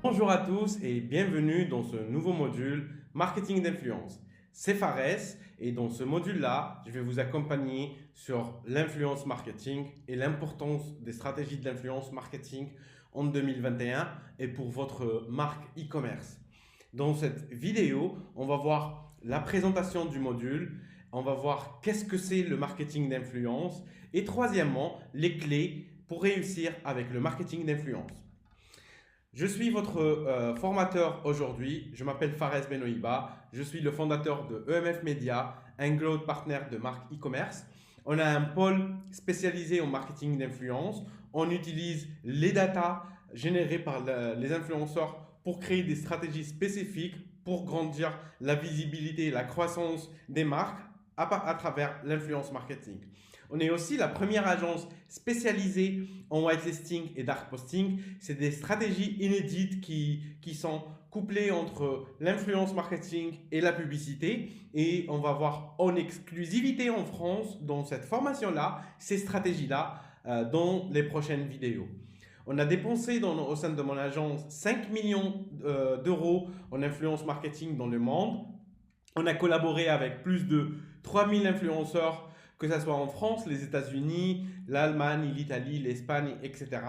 Bonjour à tous et bienvenue dans ce nouveau module Marketing d'influence. C'est Fares et dans ce module-là, je vais vous accompagner sur l'influence marketing et l'importance des stratégies de l'influence marketing en 2021 et pour votre marque e-commerce. Dans cette vidéo, on va voir la présentation du module, on va voir qu'est-ce que c'est le marketing d'influence et troisièmement, les clés pour réussir avec le marketing d'influence. Je suis votre formateur aujourd'hui. Je m'appelle Fares Benoïba. Je suis le fondateur de EMF Media, un growth partner de marque e-commerce. On a un pôle spécialisé en marketing d'influence. On utilise les datas générées par les influenceurs pour créer des stratégies spécifiques pour grandir la visibilité et la croissance des marques à travers l'influence marketing. On est aussi la première agence spécialisée en whitelisting et dark posting. C'est des stratégies inédites qui sont couplées entre l'influence marketing et la publicité. Et on va voir en exclusivité en France, dans cette formation-là, ces stratégies-là dans les prochaines vidéos. On a dépensé au sein de mon agence 5 millions d'euros en influence marketing dans le monde. On a collaboré avec plus de 3000 influenceurs, que ce soit en France, les États-Unis, l'Allemagne, l'Italie, l'Espagne, etc.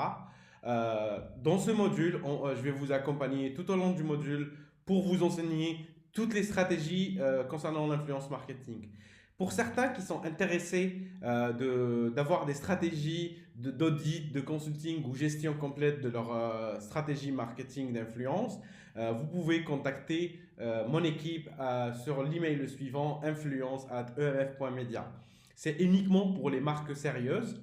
Dans ce module, je vais vous accompagner tout au long du module pour vous enseigner toutes les stratégies concernant l'influence marketing. Pour certains qui sont intéressés d'avoir des stratégies d'audit, de consulting ou gestion complète de leur stratégie marketing d'influence, vous pouvez contacter mon équipe sur l'email suivant influence@emf.media. C'est uniquement pour les marques sérieuses.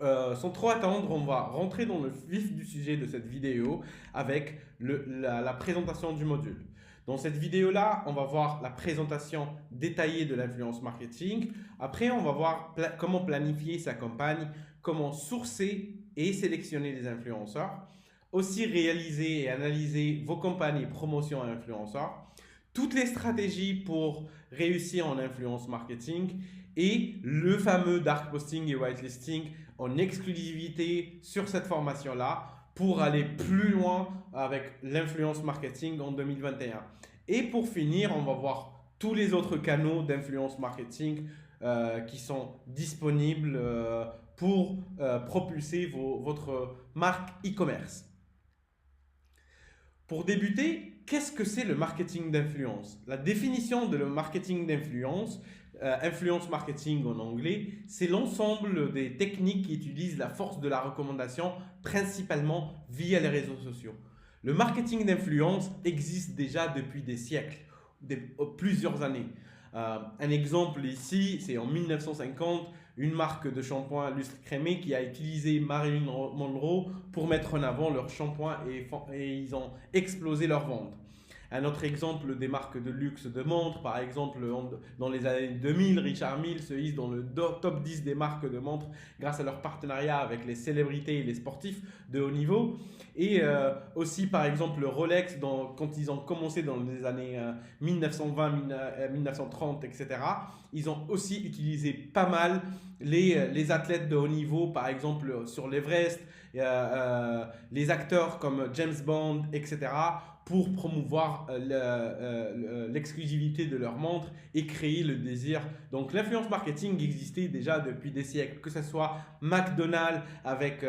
Sans trop attendre, on va rentrer dans le vif du sujet de cette vidéo avec la présentation du module. Dans cette vidéo-là, on va voir la présentation détaillée de l'influence marketing. Après, on va voir comment planifier sa campagne, comment sourcer et sélectionner les influenceurs. Aussi réaliser et analyser vos campagnes et promotions à influenceurs. Toutes les stratégies pour réussir en influence marketing et le fameux dark posting et whitelisting en exclusivité sur cette formation-là pour aller plus loin avec l'influence marketing en 2021. Et pour finir, on va voir tous les autres canaux d'influence marketing qui sont disponibles pour propulser votre marque e-commerce. Pour débuter, qu'est-ce que c'est le marketing d'influence? La définition de le marketing d'influence, influence marketing en anglais, c'est l'ensemble des techniques qui utilisent la force de la recommandation, principalement via les réseaux sociaux. Le marketing d'influence existe déjà depuis des siècles, plusieurs années. Un exemple ici, c'est en 1950, une marque de shampoing lustre crémé qui a utilisé Marilyn Monroe pour mettre en avant leur shampoing et ils ont explosé leur vente. Un autre exemple des marques de luxe de montres, par exemple dans les années 2000, Richard Mille se hisse dans le top 10 des marques de montres grâce à leur partenariat avec les célébrités et les sportifs de haut niveau. Et aussi par exemple le Rolex quand ils ont commencé dans les années 1920, 1930, etc. Ils ont aussi utilisé pas mal les athlètes de haut niveau, par exemple sur l'Everest, les acteurs comme James Bond, etc., pour promouvoir l'exclusivité de leur montre et créer le désir. Donc l'influence marketing existait déjà depuis des siècles, que ce soit McDonald's avec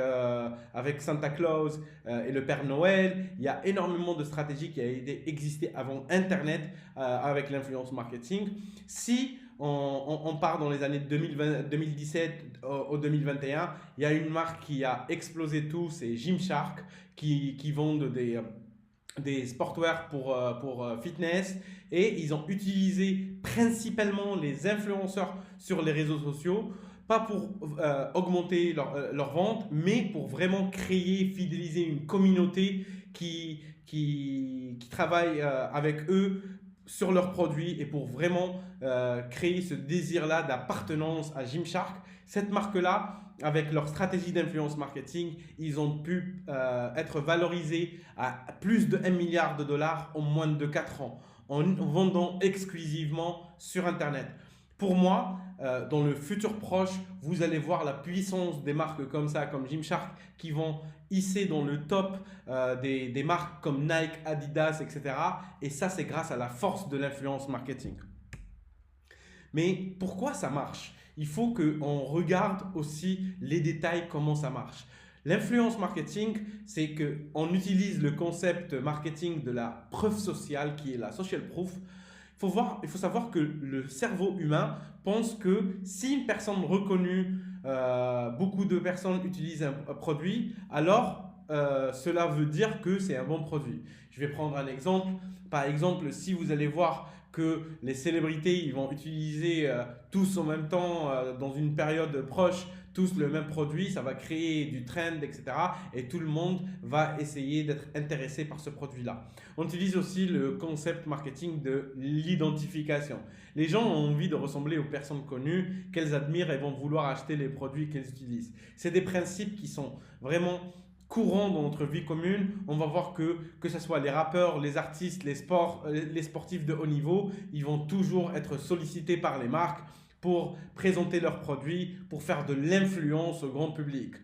Santa Claus et le Père Noël. Il y a énormément de stratégies qui ont existé avant Internet avec l'influence marketing. Si on part dans les années 2017 au 2021, il y a une marque qui a explosé tout, c'est Gymshark, qui vendent des sportwear pour fitness, et ils ont utilisé principalement les influenceurs sur les réseaux sociaux, pas pour augmenter leur vente, mais pour vraiment créer, fidéliser une communauté qui travaille avec eux sur leurs produits et pour vraiment créer ce désir-là d'appartenance à Gymshark. Cette marque-là, avec leur stratégie d'influence marketing, ils ont pu être valorisés à plus de 1 milliard de dollars en moins de 4 ans, en vendant exclusivement sur Internet. Pour moi, dans le futur proche, vous allez voir la puissance des marques comme ça, comme Gymshark, qui vont hisser dans le top des marques comme Nike, Adidas, etc. Et ça, c'est grâce à la force de l'influence marketing. Mais pourquoi ça marche? Il faut qu'on regarde aussi les détails, comment ça marche. L'influence marketing, c'est qu'on utilise le concept marketing de la preuve sociale, qui est la social proof. Il faut savoir que le cerveau humain pense que si une personne reconnue, beaucoup de personnes utilisent un produit, alors cela veut dire que c'est un bon produit. Je vais prendre un exemple. Par exemple, si vous allez voir que les célébrités ils vont utiliser tous en même temps, dans une période proche, tous le même produit, ça va créer du trend, etc. Et tout le monde va essayer d'être intéressé par ce produit-là. On utilise aussi le concept marketing de l'identification. Les gens ont envie de ressembler aux personnes connues qu'elles admirent et vont vouloir acheter les produits qu'elles utilisent. C'est des principes qui sont vraiment courants dans notre vie commune. On va voir que ce soit les rappeurs, les artistes, les sportifs de haut niveau, ils vont toujours être sollicités par les marques pour présenter leurs produits, pour faire de l'influence au grand public.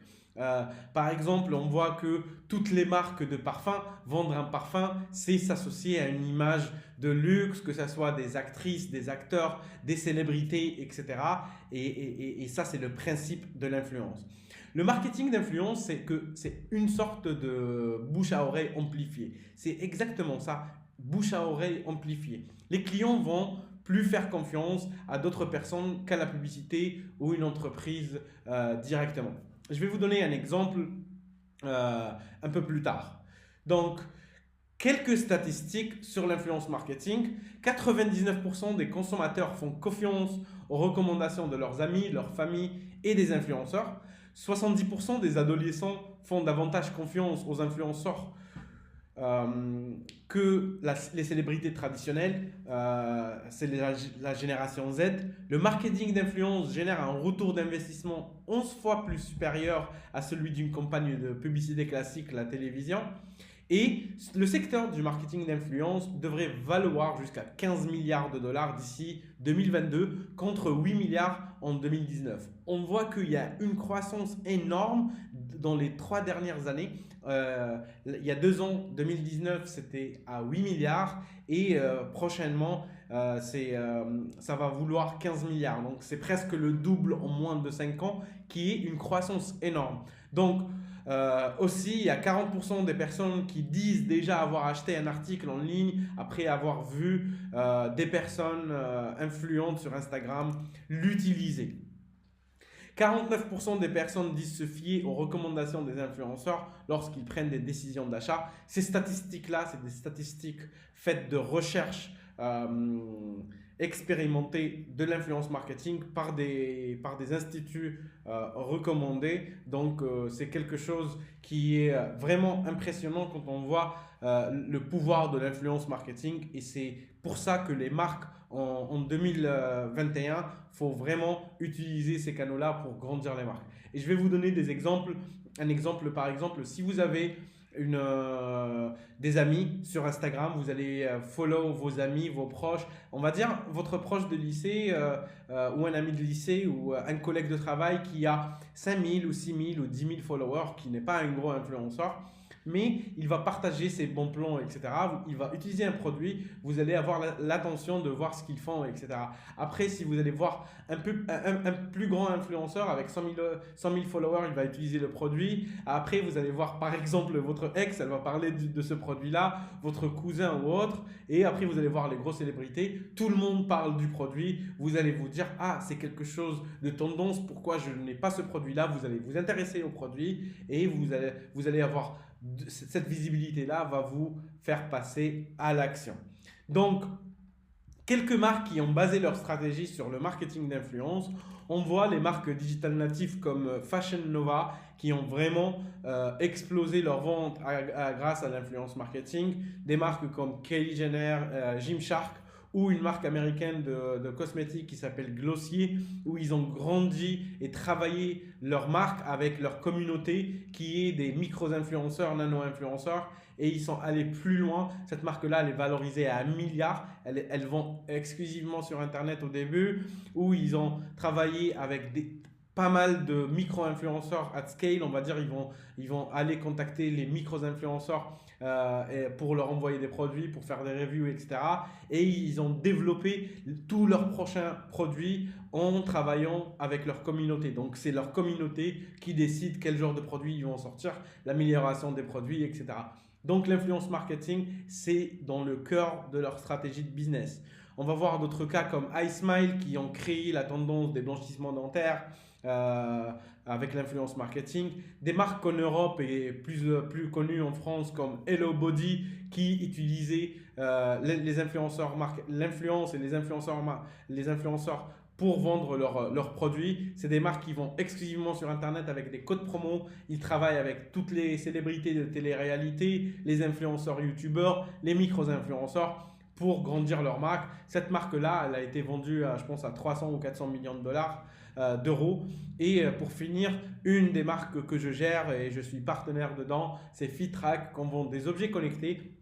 Par exemple, on voit que toutes les marques de parfums, vendre un parfum, c'est s'associer à une image de luxe, que ce soit des actrices, des acteurs, des célébrités, etc. Et ça, c'est le principe de l'influence. Le marketing d'influence, c'est une sorte de bouche à oreille amplifiée. C'est exactement ça, bouche à oreille amplifiée. Les clients vont plus faire confiance à d'autres personnes qu'à la publicité ou une entreprise directement. Je vais vous donner un exemple un peu plus tard. Donc, quelques statistiques sur l'influence marketing. 99% des consommateurs font confiance aux recommandations de leurs amis, leur famille et des influenceurs. 70% des adolescents font davantage confiance aux influenceurs que les célébrités traditionnelles. C'est la génération Z. Le marketing d'influence génère un retour d'investissement 11 fois plus supérieur à celui d'une campagne de publicité classique, la télévision. Et le secteur du marketing d'influence devrait valoir jusqu'à 15 milliards de dollars d'ici 2022 contre 8 milliards en 2019. On voit qu'il y a une croissance énorme dans les 3 dernières années. Il y a 2 ans, 2019, c'était à 8 milliards et prochainement, ça va vouloir 15 milliards. Donc, c'est presque le double en moins de 5 ans, qui est une croissance énorme. Donc, aussi, il y a 40% des personnes qui disent déjà avoir acheté un article en ligne après avoir vu des personnes influentes sur Instagram l'utiliser. 49% des personnes disent se fier aux recommandations des influenceurs lorsqu'ils prennent des décisions d'achat. Ces statistiques-là, c'est des statistiques faites de recherche expérimentées de l'influence marketing par des instituts recommandés. Donc, c'est quelque chose qui est vraiment impressionnant quand on voit le pouvoir de l'influence marketing. Et c'est pour ça que les marques en 2021, il faut vraiment utiliser ces canaux-là pour grandir les marques. Et je vais vous donner des exemples. Un exemple, par exemple, si vous avez des amis sur Instagram, vous allez follow vos amis, vos proches, on va dire votre proche de lycée ou un ami de lycée ou un collègue de travail qui a 5000 ou 6000 ou 10 000 followers, qui n'est pas un gros influenceur, mais il va partager ses bons plans, etc. Il va utiliser un produit, vous allez avoir l'attention de voir ce qu'ils font, etc. Après, si vous allez voir un plus grand influenceur avec 100 000 followers, il va utiliser le produit. Après, vous allez voir par exemple votre ex, elle va parler de ce produit-là, votre cousin ou autre. Et après, vous allez voir les grosses célébrités. Tout le monde parle du produit. Vous allez vous dire, ah, c'est quelque chose de tendance, pourquoi je n'ai pas ce produit-là? Vous allez vous intéresser au produit et vous allez avoir cette visibilité-là va vous faire passer à l'action. Donc, quelques marques qui ont basé leur stratégie sur le marketing d'influence. On voit les marques digital natives comme Fashion Nova qui ont vraiment explosé leur vente grâce à l'influence marketing. Des marques comme Kylie Jenner, Gymshark ou une marque américaine de cosmétiques qui s'appelle Glossier, où ils ont grandi et travaillé leur marque avec leur communauté qui est des micro-influenceurs, nano-influenceurs, et ils sont allés plus loin. Cette marque-là, elle est valorisée à 1 milliard. Elle vend exclusivement sur Internet au début, où ils ont travaillé avec pas mal de micro-influenceurs at scale, on va dire. Ils vont aller contacter les micro-influenceurs pour leur envoyer des produits, pour faire des reviews, etc. Et ils ont développé tous leurs prochains produits en travaillant avec leur communauté. Donc, c'est leur communauté qui décide quel genre de produits ils vont sortir, l'amélioration des produits, etc. Donc, l'influence marketing, c'est dans le cœur de leur stratégie de business. On va voir d'autres cas comme iSmile qui ont créé la tendance des blanchissements dentaires avec l'influence marketing. Des marques en Europe et plus connues en France comme Hello Body qui utilisaient l'influence et les influenceurs pour vendre leurs produits. C'est des marques qui vont exclusivement sur Internet avec des codes promo. Ils travaillent avec toutes les célébrités de télé-réalité, les influenceurs youtubeurs, les micro-influenceurs pour grandir leur marque. Cette marque-là, elle a été vendue, je pense, à 300 ou 400 millions de dollars, d'euros. Et pour finir, une des marques que je gère et je suis partenaire dedans, c'est Fitrack, qu'on vend des objets connectés.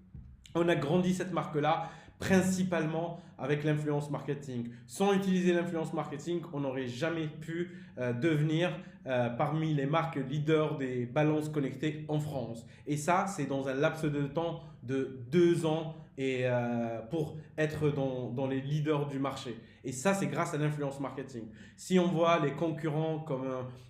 On a grandi cette marque-là principalement avec l'influence marketing. Sans utiliser l'influence marketing, on n'aurait jamais pu devenir parmi les marques leaders des balances connectées en France. Et ça, c'est dans un laps de temps de 2 ans et pour être dans les leaders du marché. Et ça, c'est grâce à l'influence marketing. Si on voit les concurrents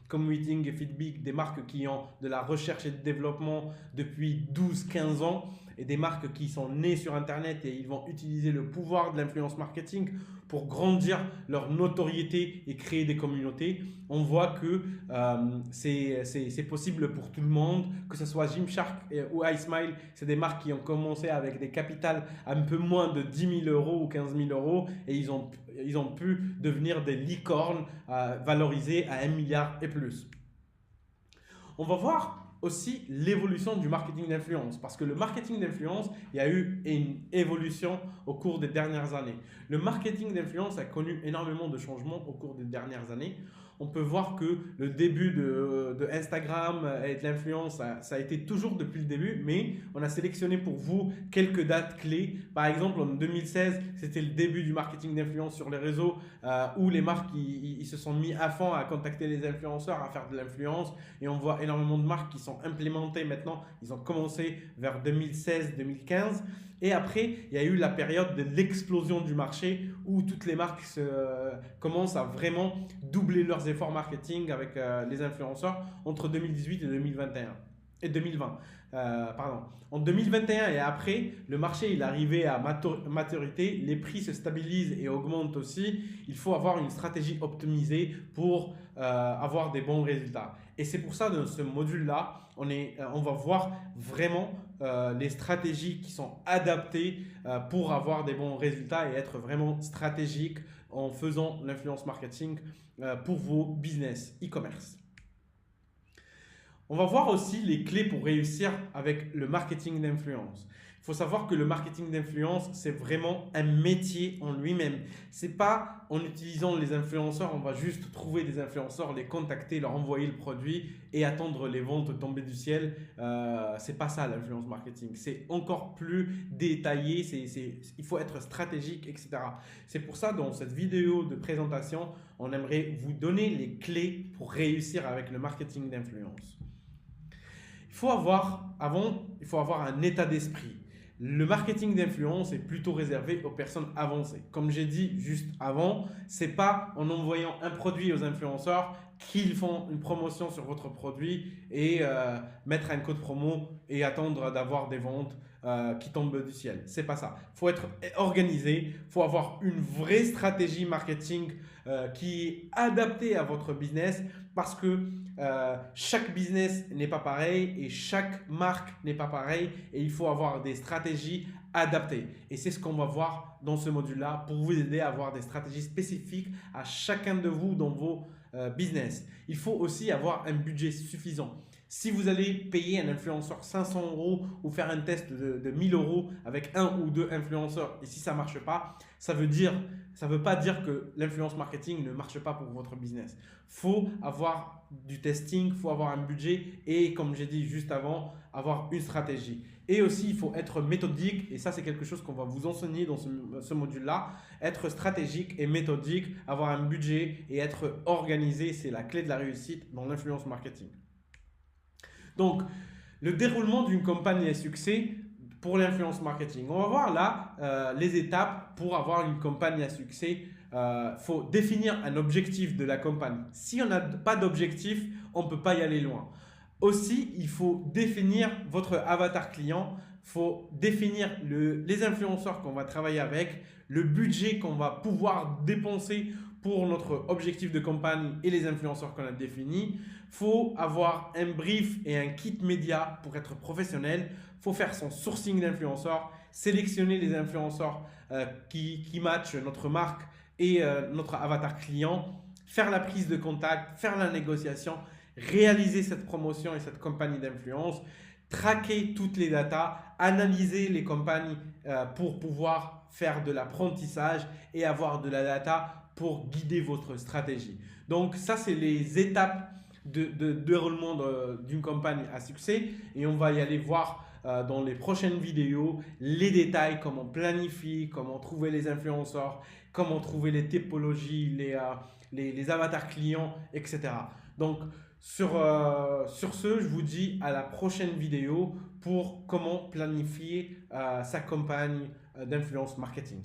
comme Meeting et Fitbit, des marques qui ont de la recherche et de développement depuis 12-15 ans, et des marques qui sont nées sur Internet et ils vont utiliser le pouvoir de l'influence marketing pour grandir leur notoriété et créer des communautés. On voit que c'est possible pour tout le monde, que ce soit Gymshark ou iSmile. C'est des marques qui ont commencé avec des capitales un peu moins de 10 000 euros ou 15 000 euros et ils ont pu devenir des licornes valorisées à 1 milliard et plus. On va voir aussi l'évolution du marketing d'influence, parce que le marketing d'influence, il y a eu une évolution au cours des dernières années. Le marketing d'influence a connu énormément de changements au cours des dernières années. On peut voir que le début de Instagram et de l'influence, ça a été toujours depuis le début, mais on a sélectionné pour vous quelques dates clés. Par exemple, en 2016, c'était le début du marketing d'influence sur les réseaux où les marques ils se sont mis à fond à contacter les influenceurs, à faire de l'influence. Et on voit énormément de marques qui sont implémentées maintenant. Ils ont commencé vers 2016-2015. Et après, il y a eu la période de l'explosion du marché où toutes les marques commencent à vraiment doubler leurs efforts marketing avec les influenceurs entre 2018 et 2021 et 2020. En 2021 et après, le marché il est arrivé à maturité, les prix se stabilisent et augmentent aussi. Il faut avoir une stratégie optimisée pour avoir des bons résultats. Et c'est pour ça, dans ce module-là, on va voir vraiment les stratégies qui sont adaptées pour avoir des bons résultats et être vraiment stratégique en faisant l'influence marketing pour vos business e-commerce. On va voir aussi les clés pour réussir avec le marketing d'influence. Il faut savoir que le marketing d'influence, c'est vraiment un métier en lui-même. Ce n'est pas en utilisant les influenceurs, on va juste trouver des influenceurs, les contacter, leur envoyer le produit et attendre les ventes tomber du ciel. Ce n'est pas ça l'influence marketing. C'est encore plus détaillé, il faut être stratégique, etc. C'est pour ça, dans cette vidéo de présentation, on aimerait vous donner les clés pour réussir avec le marketing d'influence. Il faut avoir un état d'esprit. Le marketing d'influence est plutôt réservé aux personnes avancées. Comme j'ai dit juste avant, ce n'est pas en envoyant un produit aux influenceurs qu'ils font une promotion sur votre produit et mettre un code promo et attendre d'avoir des ventes qui tombent du ciel. Ce n'est pas ça. Il faut être organisé, il faut avoir une vraie stratégie marketing qui est adaptée à votre business parce que chaque business n'est pas pareil et chaque marque n'est pas pareil et il faut avoir des stratégies adaptées. Et c'est ce qu'on va voir dans ce module-là pour vous aider à avoir des stratégies spécifiques à chacun de vous dans vos business. Il faut aussi avoir un budget suffisant. Si vous allez payer un influenceur 500 € ou faire un test de 1000 € avec un ou deux influenceurs et si ça ne marche pas, ça veut pas dire que l'influence marketing ne marche pas pour votre business. Il faut avoir du testing, il faut avoir un budget et comme j'ai dit juste avant, avoir une stratégie. Et aussi, il faut être méthodique et ça, c'est quelque chose qu'on va vous enseigner dans ce module-là. Être stratégique et méthodique, avoir un budget et être organisé, c'est la clé de la réussite dans l'influence marketing. Donc, le déroulement d'une campagne à succès pour l'influence marketing. On va voir là les étapes pour avoir une campagne à succès. Faut définir un objectif de la campagne. Si on n'a pas d'objectif, on ne peut pas y aller loin. Aussi, il faut définir votre avatar client. Il faut définir les influenceurs qu'on va travailler avec, le budget qu'on va pouvoir dépenser pour notre objectif de campagne et les influenceurs qu'on a définis. Il faut avoir un brief et un kit média pour être professionnel. Il faut faire son sourcing d'influenceurs, sélectionner les influenceurs qui matchent notre marque et notre avatar client, faire la prise de contact, faire la négociation, réaliser cette promotion et cette campagne d'influence, traquer toutes les datas, analyser les campagnes pour pouvoir faire de l'apprentissage et avoir de la data pour guider votre stratégie. Donc ça, c'est les étapes de déroulement d'une campagne à succès et on va y aller voir dans les prochaines vidéos les détails, comment planifier, comment trouver les influenceurs, comment trouver les typologies, les avatars clients, etc. Donc sur ce, je vous dis à la prochaine vidéo pour comment planifier sa campagne d'influence marketing.